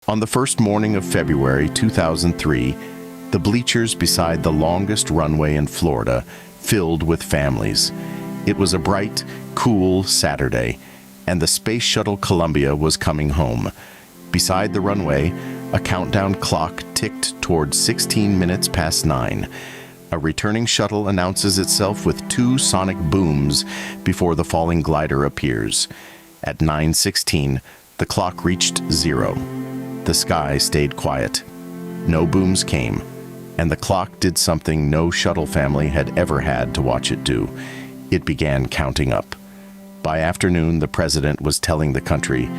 On the first morning of February 2003, the bleachers beside the longest runway in Florida filled with families. It was a bright, cool Saturday, and the Space Shuttle Columbia was coming home. Beside the runway, a countdown clock ticked toward 16 minutes past 9. A returning shuttle announces itself with 2 sonic booms before the falling glider appears. At 9:16, the clock reached 0. The sky stayed quiet. No booms came, and the clock did something no shuttle family had ever had to watch it do. It began counting up. By afternoon, the president was telling the country,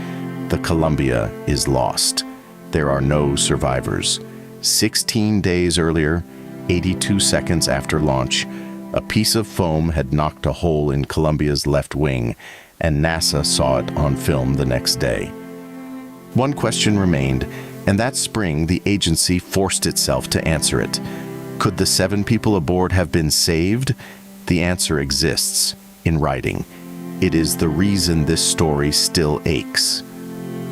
"The Columbia is lost. There are no survivors." 16 days earlier, 82 seconds after launch, a piece of foam had knocked a hole in Columbia's left wing, and NASA saw it on film the next day. One question remained, and that spring the agency forced itself to answer it. Could the 7 people aboard have been saved? The answer exists in writing. It is the reason this story still aches.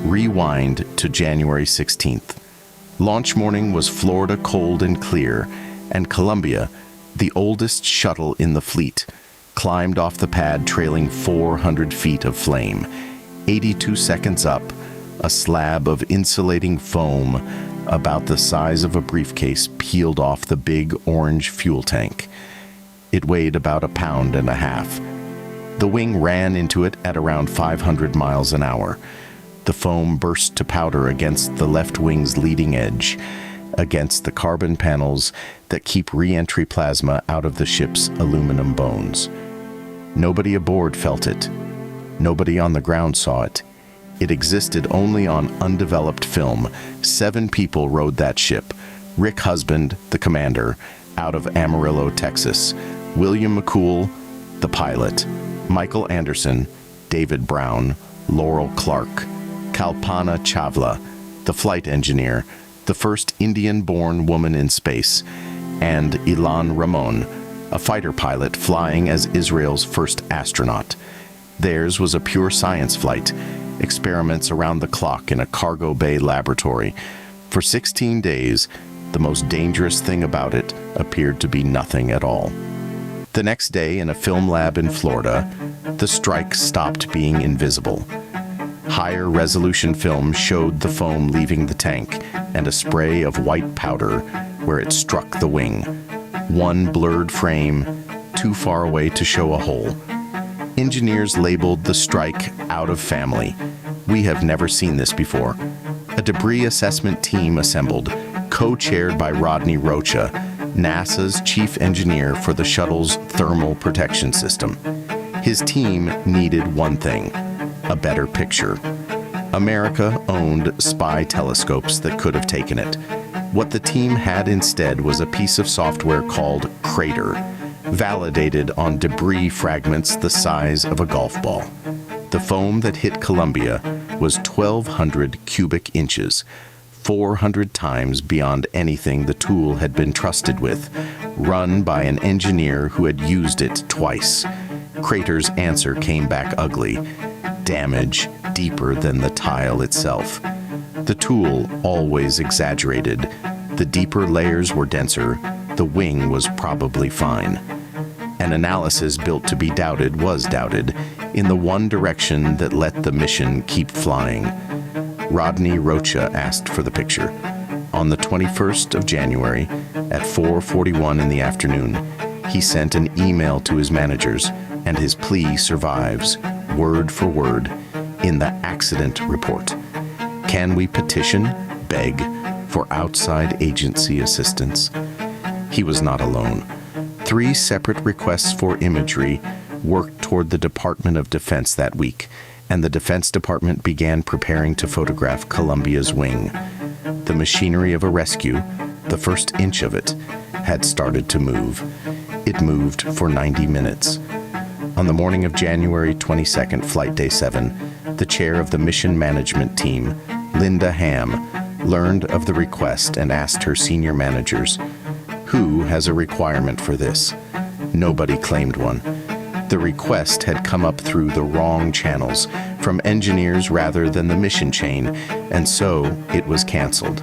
Rewind to January 16th. Launch morning was Florida cold and clear, and Columbia, the oldest shuttle in the fleet, climbed off the pad trailing 400 feet of flame. 82 seconds up, a slab of insulating foam about the size of a briefcase peeled off the big orange fuel tank. It weighed about 1.5 pounds. The wing ran into it at around 500 miles an hour. The foam burst to powder against the left wing's leading edge, against the carbon panels that keep re-entry plasma out of the ship's aluminum bones. Nobody aboard felt it. Nobody on the ground saw it. It existed only on undeveloped film. 7 people rode that ship. Rick Husband, the commander, out of Amarillo, Texas. William McCool, the pilot. Michael Anderson, David Brown, Laurel Clark. Kalpana Chawla, the flight engineer, the first Indian-born woman in space, and Ilan Ramon, a fighter pilot flying as Israel's first astronaut. Theirs was a pure science flight, experiments around the clock in a cargo bay laboratory. For 16 days, the most dangerous thing about it appeared to be nothing at all. The next day, in a film lab in Florida, the strike stopped being invisible. Higher resolution film showed the foam leaving the tank and a spray of white powder where it struck the wing. One blurred frame, too far away to show a hole. Engineers labeled the strike out of family. We have never seen this before. A debris assessment team assembled, co-chaired by Rodney Rocha, NASA's chief engineer for the shuttle's thermal protection system. His team needed one thing: a better picture. America owned spy telescopes that could have taken it. What the team had instead was a piece of software called Crater, validated on debris fragments the size of a golf ball. The foam that hit Columbia was 1,200 cubic inches, 400 times beyond anything the tool had been trusted with, run by an engineer who had used it twice. Crater's answer came back ugly: damage deeper than the tile itself. The tool always exaggerated. The deeper layers were denser. The wing was probably fine. An analysis built to be doubted was doubted, in the one direction that let the mission keep flying. Rodney Rocha asked for the picture. On the 21st of January, at 4:41 in the afternoon, he sent an email to his managers, and his plea survives, word for word, in the accident report. Can we petition, beg, for outside agency assistance? He was not alone. 3 separate requests for imagery worked toward the Department of Defense that week, and the Defense Department began preparing to photograph Columbia's wing. The machinery of a rescue, the first inch of it, had started to move. It moved for 90 minutes. On the morning of January 22nd, Flight Day 7, the chair of the mission management team, Linda Ham, learned of the request and asked her senior managers, "Who has a requirement for this?" Nobody claimed one. The request had come up through the wrong channels, from engineers rather than the mission chain, and so it was canceled.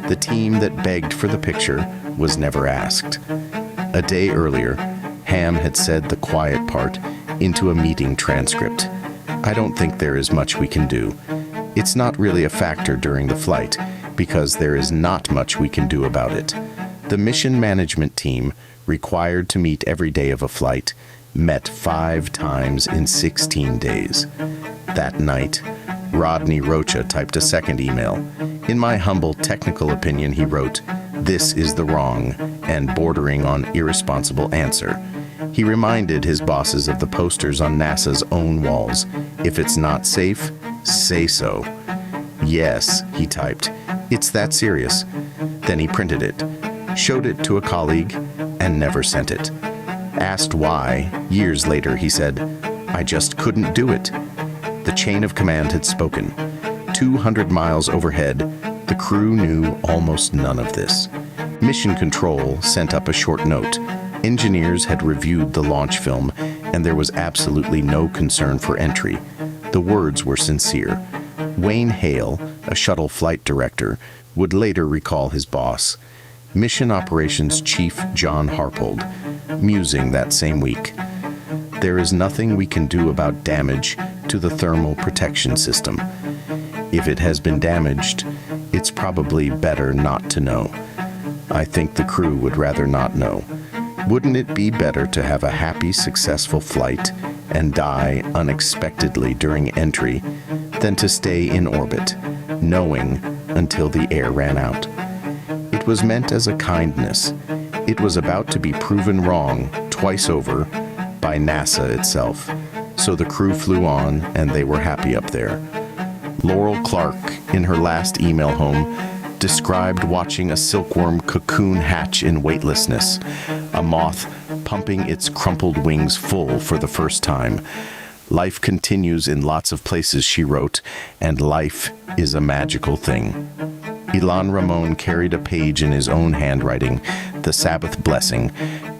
The team that begged for the picture was never asked. A day earlier, Ham had said the quiet part into a meeting transcript. I don't think there is much we can do. It's not really a factor during the flight, because there is not much we can do about it. The mission management team, required to meet every day of a flight, met 5 times in 16 days. That night, Rodney Rocha typed a second email. In my humble technical opinion, he wrote, "This is the wrong and bordering on irresponsible answer." He reminded his bosses of the posters on NASA's own walls. If it's not safe, say so. Yes, he typed, it's that serious. Then he printed it, showed it to a colleague, and never sent it. Asked why, years later, he said, "I just couldn't do it." The chain of command had spoken. 200 miles overhead, the crew knew almost none of this. Mission Control sent up a short note. Engineers had reviewed the launch film, and there was absolutely no concern for entry. The words were sincere. Wayne Hale, a shuttle flight director, would later recall his boss, Mission Operations Chief John Harpold, musing that same week. There is nothing we can do about damage to the thermal protection system. If it has been damaged, it's probably better not to know. I think the crew would rather not know. Wouldn't it be better to have a happy, successful flight and die unexpectedly during entry than to stay in orbit, knowing until the air ran out? It was meant as a kindness. It was about to be proven wrong twice over by NASA itself. So the crew flew on, and they were happy up there. Laurel Clark, in her last email home, described watching a silkworm cocoon hatch in weightlessness, a moth pumping its crumpled wings full for the first time. Life continues in lots of places, she wrote, and life is a magical thing. Ilan Ramon carried a page in his own handwriting, the Sabbath blessing,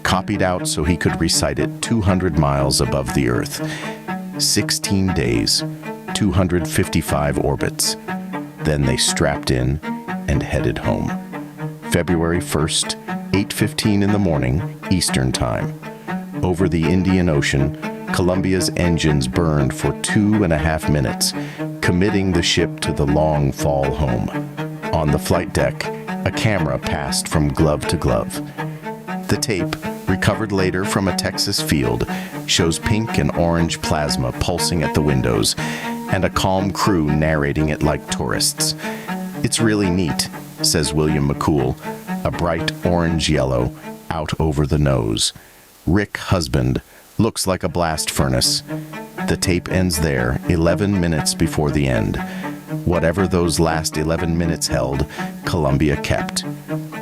copied out so he could recite it 200 miles above the Earth. 16 days, 255 orbits. Then they strapped in and headed home. February 1st, 8:15 in the morning, Eastern Time. Over the Indian Ocean, Columbia's engines burned for 2.5 minutes, committing the ship to the long fall home. On the flight deck, a camera passed from glove to glove. The tape, recovered later from a Texas field, shows pink and orange plasma pulsing at the windows, and a calm crew narrating it like tourists. "It's really neat," says William McCool, a bright orange-yellow out over the nose. Rick Husband looks like a blast furnace. The tape ends there, 11 minutes before the end. Whatever those last 11 minutes held, Columbia kept.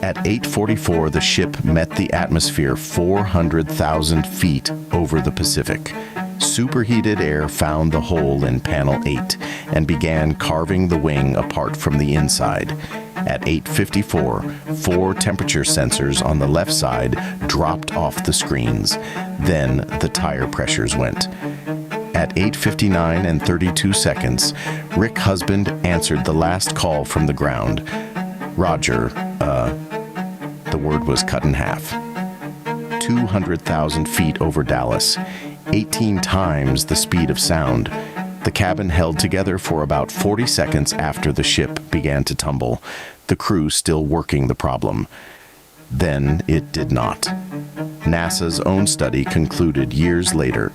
At 8:44, the ship met the atmosphere 400,000 feet over the Pacific. Superheated air found the hole in panel 8 and began carving the wing apart from the inside. At 8:54, 4 temperature sensors on the left side dropped off the screens. Then the tire pressures went. At 8:59 and 32 seconds, Rick Husband answered the last call from the ground. "Roger, the word was cut in half. 200,000 feet over Dallas, 18 times the speed of sound. The cabin held together for about 40 seconds after the ship began to tumble, the crew still working the problem. Then it did not. NASA's own study concluded years later,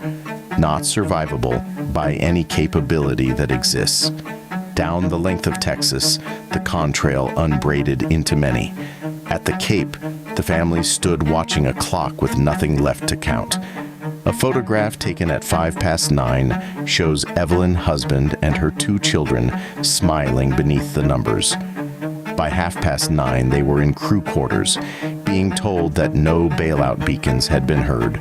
not survivable by any capability that exists. Down the length of Texas, the contrail unbraided into many. At the Cape, the family stood watching a clock with nothing left to count. A photograph taken at 9:05 shows Evelyn Husband and her 2 children smiling beneath the numbers. By 9:30, they were in crew quarters, being told that no bailout beacons had been heard.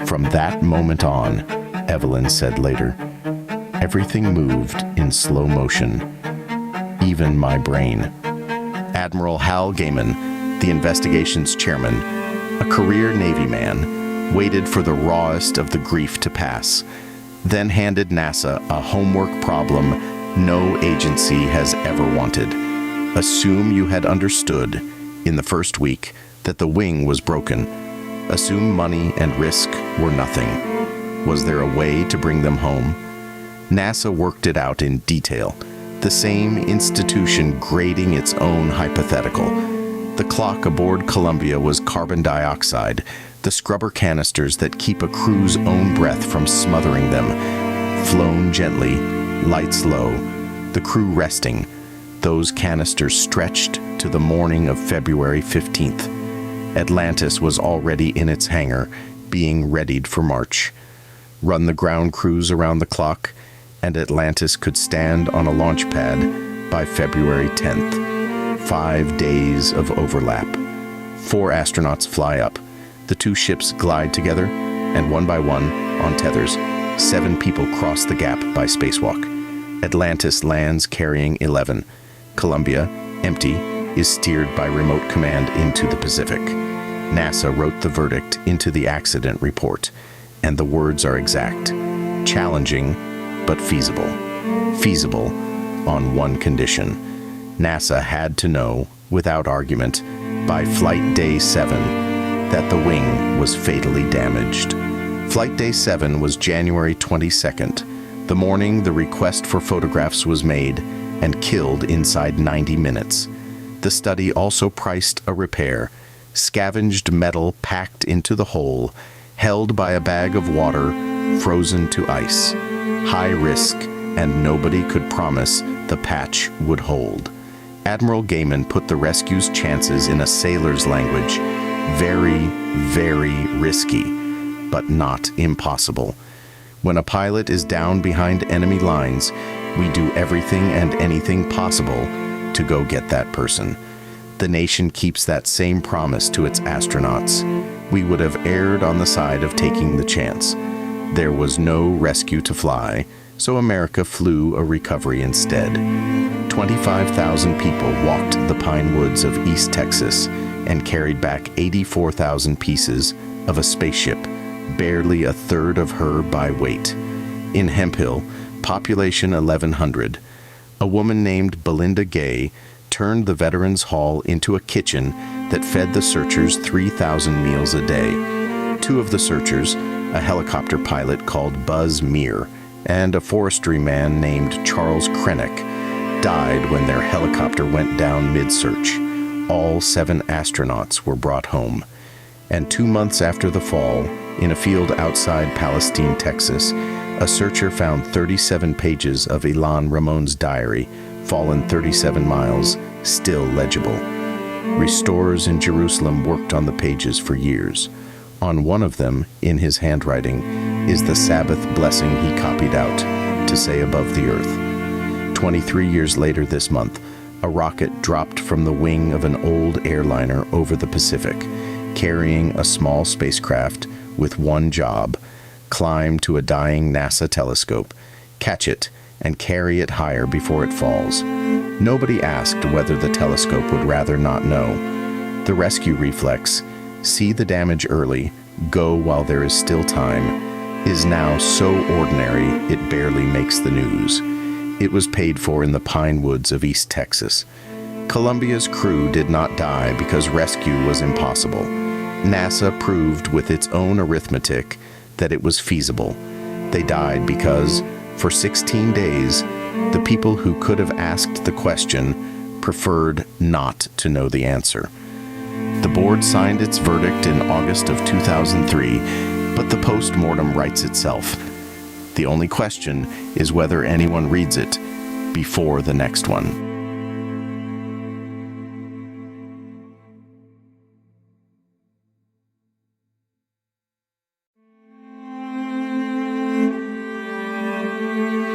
From that moment on, Evelyn said later, everything moved in slow motion, even my brain. Admiral Hal Gaiman, the investigation's chairman, a career Navy man, waited for the rawest of the grief to pass. then handed NASA a homework problem no agency has ever wanted. Assume you had understood, in the first week, that the wing was broken. Assume money and risk were nothing. Was there a way to bring them home? NASA worked it out in detail, the same institution grading its own hypothetical. The clock aboard Columbia was carbon dioxide, the scrubber canisters that keep a crew's own breath from smothering them. Flown gently, lights low, the crew resting, those canisters stretched to the morning of February 15th. Atlantis was already in its hangar, being readied for March. Run the ground crews around the clock, and Atlantis could stand on a launch pad by February 10th. 5 days of overlap. 4 astronauts fly up. The 2 ships glide together, and one by one, on tethers, 7 people cross the gap by spacewalk. Atlantis lands carrying 11. Columbia, empty, is steered by remote command into the Pacific. NASA wrote the verdict into the accident report, and the words are exact. Challenging, but feasible. Feasible on one condition. NASA had to know, without argument, by Flight Day 7, that the wing was fatally damaged. Flight Day 7 was January 22nd, the morning the request for photographs was made, and killed inside 90 minutes. The study also priced a repair, scavenged metal packed into the hole, held by a bag of water, frozen to ice. High risk, and nobody could promise the patch would hold. Admiral Gaiman put the rescue's chances in a sailor's language. Very, very risky, but not impossible. When a pilot is down behind enemy lines, we do everything and anything possible to go get that person. The nation keeps that same promise to its astronauts. We would have erred on the side of taking the chance. There was no rescue to fly, so America flew a recovery instead. 25,000 people walked the pine woods of East Texas and carried back 84,000 pieces of a spaceship, barely a third of her by weight. In Hemphill, population 1,100, a woman named Belinda Gay turned the Veterans Hall into a kitchen that fed the searchers 3,000 meals a day. 2 of the searchers, a helicopter pilot called Buzz Meir and a forestry man named Charles Krennic, died when their helicopter went down mid-search. All 7 astronauts were brought home. And 2 months after the fall, in a field outside Palestine, Texas, a searcher found 37 pages of Ilan Ramon's diary, fallen 37 miles, still legible. Restorers in Jerusalem worked on the pages for years. On one of them, in his handwriting, is the Sabbath blessing he copied out to say above the earth. 23 years later this month, a rocket dropped from the wing of an old airliner over the Pacific, carrying a small spacecraft with one job: climb to a dying NASA telescope, catch it, and carry it higher before it falls. Nobody asked whether the telescope would rather not know. The rescue reflex, see the damage early, go while there is still time, is now so ordinary it barely makes the news. It was paid for in the pine woods of East Texas. Columbia's crew did not die because rescue was impossible. NASA proved with its own arithmetic that it was feasible. They died because, for 16 days, the people who could have asked the question preferred not to know the answer. The board signed its verdict in August of 2003, but the postmortem writes itself. The only question is whether anyone reads it before the next one.